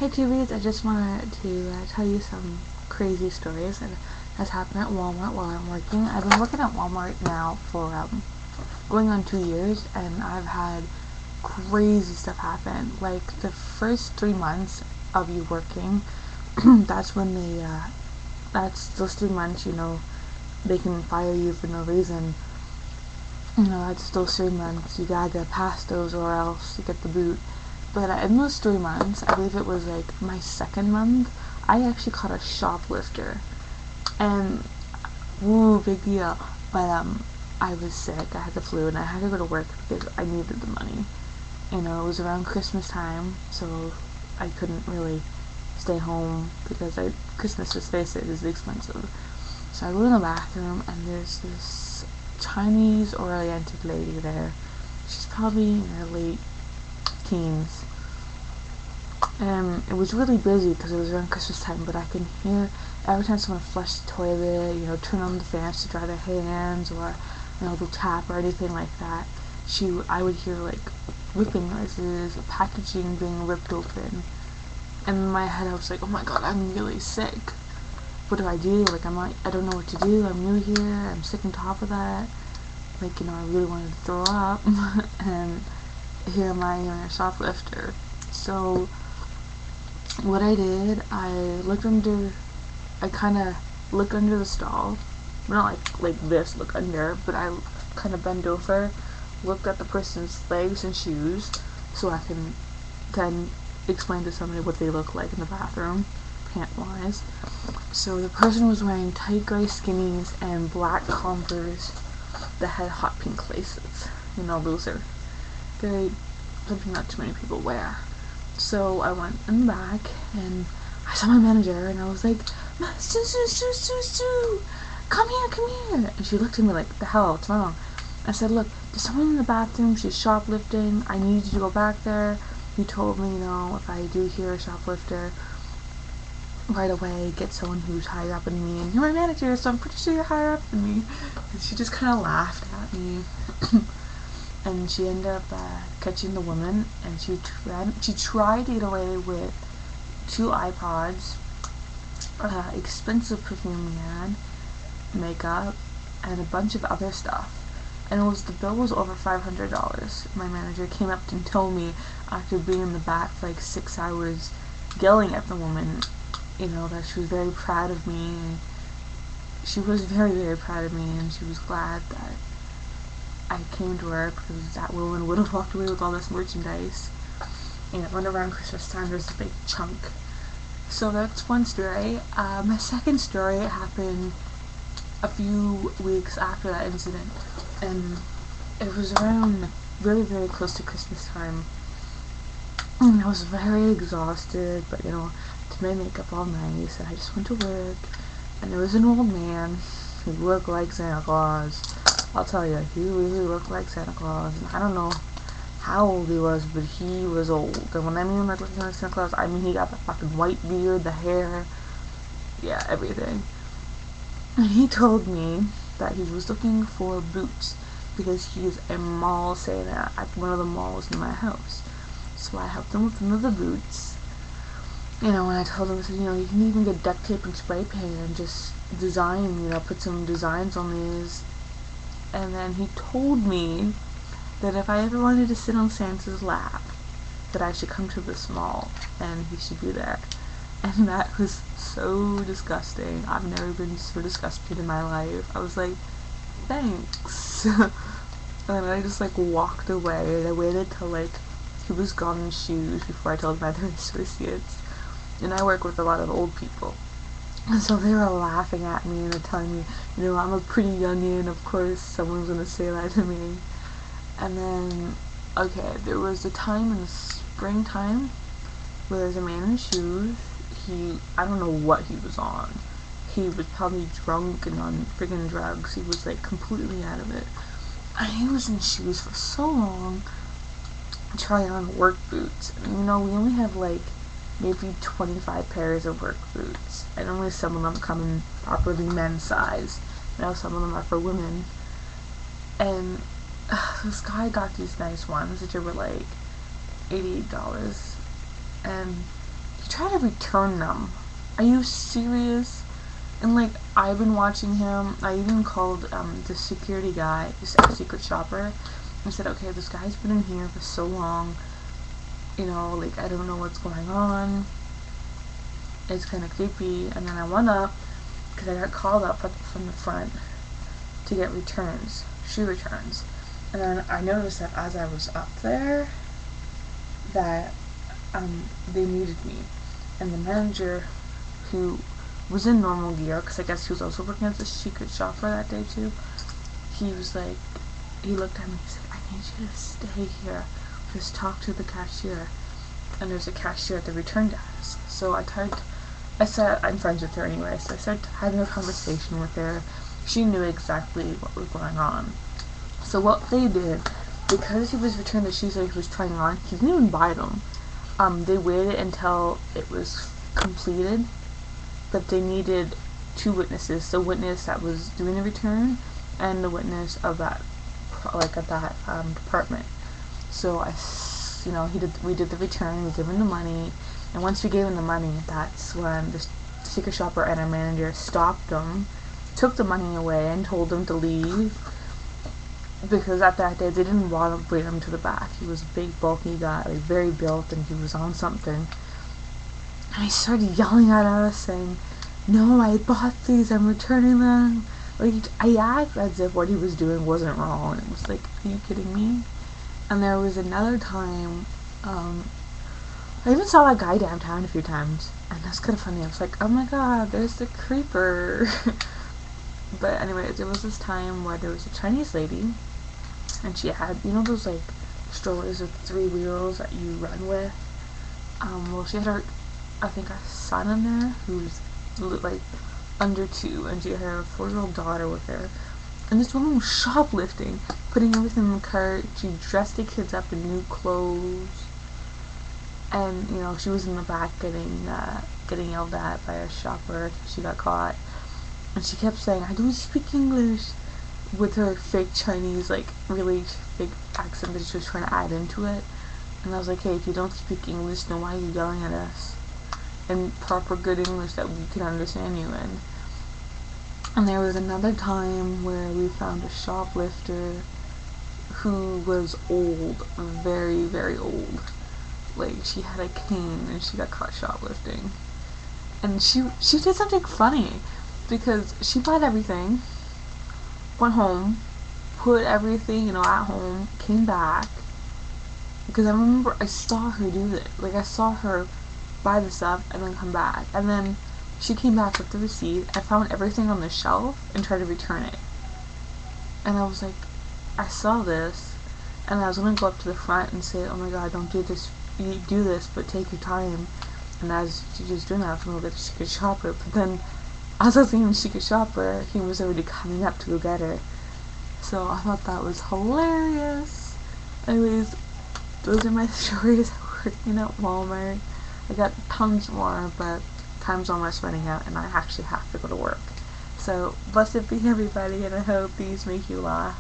Hey TVs, I just wanted to tell you some crazy stories that has happened at Walmart while I'm working. I've been working at Walmart now for going on 2 years, and I've had crazy stuff happen. Like the first 3 months of you working, that's when that's those 3 months, they can fire you for no reason. That's those 3 months. You gotta get past those or else you get the boot. But in those 3 months, I believe it was like my second month, I actually caught a shoplifter. And, woo, big deal. But, I was sick, I had the flu, and I had to go to work because I needed the money. It was around Christmas time, so I couldn't really stay home because Christmas, let's face it, is expensive. So I go in the bathroom, and there's this Chinese oriented lady there. She's probably in her late teens. And it was really busy because it was around Christmas time, but I can hear every time someone flushed the toilet, turn on the fans to dry their hands, or they'll tap or anything like that. I would hear like ripping noises, packaging being ripped open, and in my head I was like, oh my god, I'm really sick. What do I do? Like I don't know what to do. I'm new here. I'm sick on top of that. I really wanted to throw up, and here am I, a shoplifter. So what I did, I kind of looked under the stall. Not like this, look under, but I kind of bent over, looked at the person's legs and shoes, so I can then explain to somebody what they look like in the bathroom, pant-wise. So the person was wearing tight gray skinnies and black Converse that had hot pink laces. Those are something not too many people wear. So I went in the back and I saw my manager and I was like, Sue, come here. And she looked at me like, the hell, what's wrong? I said, look, there's someone in the bathroom, she's shoplifting, I need you to go back there. He told me, if I do hear a shoplifter, right away get someone who's higher up than me, and you're my manager, so I'm pretty sure you're higher up than me. And she just kind of laughed at me. And she ended up catching the woman, and she tried to get away with 2 iPods, expensive perfume man, makeup, and a bunch of other stuff. And the bill was over $500. My manager came up and told me after being in the back for like 6 hours yelling at the woman, that she was very proud of me. She was very, very proud of me, and she was glad that I came to work because that woman would have walked away with all this merchandise. When around Christmas time there's a big chunk. So that's one story. My second story happened a few weeks after that incident, and it was around very, very close to Christmas time. And I was very exhausted, but did my makeup all nice, and I just went to work, and there was an old man who looked like Santa Claus. I'll tell you, he really looked like Santa Claus. And I don't know how old he was, but he was old. And when I mean like looking like Santa Claus, I mean he got the fucking white beard, the hair, yeah, everything. And he told me that he was looking for boots because he's a mall Santa at one of the malls in my house. So I helped him with one of the boots. And I told him, I said, you can even get duct tape and spray paint and just design, put some designs on these. And then he told me that if I ever wanted to sit on Santa's lap, that I should come to this mall and he should be there. And that was so disgusting. I've never been so disgusted in my life. I was like, thanks. And I just walked away, and I waited till he was gone in shoes before I told my other associates. And I work with a lot of old people. And so they were laughing at me and they're telling me, I'm a pretty youngin', of course someone's gonna say that to me. And then, there was a time in the springtime where there's a man in shoes. I don't know what he was on. He was probably drunk and on friggin' drugs. He was completely out of it. And he was in shoes for so long, trying on work boots. And, we only have maybe 25 pairs of work boots, and only some of them come in properly men's size. Some of them are for women. And this guy got these nice ones that were $88, and he tried to return them. Are you serious? And like, I've been watching him. I even called the security guy, this secret shopper, and said, okay, this guy's been in here for so long, you know, like, I don't know what's going on. It's kind of creepy. And then I went up, because I got called up from the front to get returns, shoe returns. And then I noticed that as I was up there, that they needed me. And the manager, who was in normal gear, because I guess he was also working at the secret shopper that day too, he was like, he looked at me, he's like, I need you to stay here, just talk to the cashier. And there's a cashier at the return desk. So I said, I'm friends with her anyway, so I started having a conversation with her. She knew exactly what was going on. So what they did, because he was returning the shoes that he was trying on, he didn't even buy them. They waited until it was completed, but they needed two witnesses, the witness that was doing the return and the witness of that, like, at that department. So we did the return, we gave him the money, and once we gave him the money, that's when the secret shopper and our manager stopped him, took the money away, and told him to leave, because at that day they didn't want to bring him to the back. He was a big, bulky guy, like very built, and he was on something. And he started yelling at us, saying, "No, I bought these, I'm returning them." Like, I acted as if what he was doing wasn't wrong. It was like, are you kidding me? And there was another time, I even saw that guy downtown a few times, and that's kind of funny. I was like, oh my god, there's the creeper. But anyways, there was this time where there was a Chinese lady, and she had, you know those like strollers with 3 wheels that you run with? Well, she had her, I think, her son in there, who's like under 2, and she had her 4-year-old daughter with her. And this woman was shoplifting, putting everything in the cart. She dressed the kids up in new clothes, and you know, she was in the back getting yelled at by a shopper. She got caught, and she kept saying, "I don't speak English," with her fake Chinese, like really big accent that she was trying to add into it. And I was like, hey, if you don't speak English, then why are you yelling at us in proper good English that we can understand you in? And there was another time where we found a shoplifter who was old, very, very old. Like, she had a cane and she got caught shoplifting. And she did something funny, because she bought everything, went home, put everything, at home, came back, because I remember I saw her do this. Like, I saw her buy the stuff and then come back, and then she came back with the receipt. I found everything on the shelf and tried to return it. And I was like, I saw this, and I was gonna go up to the front and say, oh my god, don't do this, you do this, but take your time. And as she was doing that, I was gonna go get the secret shopper, but then as I was leaving the secret shopper, he was already coming up to go get her. So I thought that was hilarious. Anyways, those are my stories working at Walmart. I got tons more, but time's almost running out and I actually have to go to work. So blessed be everybody, and I hope these make you laugh.